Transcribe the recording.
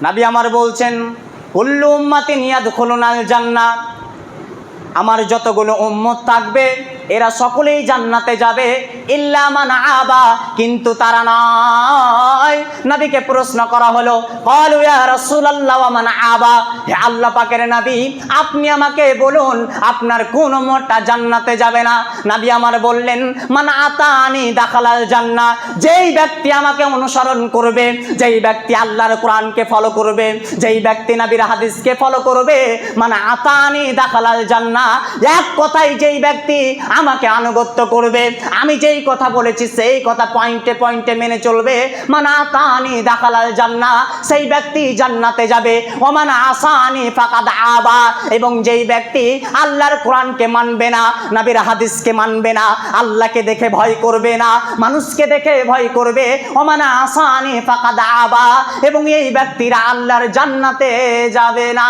নবী আমার বলছেন কুল্লু উম্মাতিন ইয়াদখুলুনাল জান্নাহ, আমার যতগুলো উম্মত থাকবে এরা সকলেই জান্নাতে যাবে ইল্লা মান আবা, কিন্তু তারা নয়। নবীকে প্রশ্ন করা হলো ক্বালু ইয়া রাসূলুল্লাহ ওয়া মান আবা, হে আল্লাহ পাকের নবী আপনি আমাকে বলুন আপনার কোন উম্মতটা জান্নাতে যাবে না। নবী আমার বললেন মান আতানি দাখালাল জান্নাহ, যেই ব্যক্তি আমাকে অনুসরণ করবে, যেই ব্যক্তি আল্লাহর কোরআনকে ফলো করবে, যেই ব্যক্তি নবীর হাদিসকে ফলো করবে, মান আতানি দাখালাল জান্নাহ, এক কথায় যেই ব্যক্তি আমাকে আনুগত্য করবে, আমি যেই কথা বলেছি সেই কথা পয়েন্টে পয়েন্টে মেনে চলবে, মান আতানি দাখালাল জান্নাহ, সেই ব্যক্তি জান্নাতে যাবে। ওমান আসানি ফাকাদ আবা, এবং যেই ব্যক্তি আল্লাহর কোরআনকে মানবে না, নবীর হাদিসকে মানবে না, আল্লাহকে দেখে ভয় করবে না, মানুষকে দেখে ভয় করবে, ওমান আসানি ফাকাদ আবা, এবং এই ব্যক্তিরা আল্লাহর জান্নাতে যাবে না।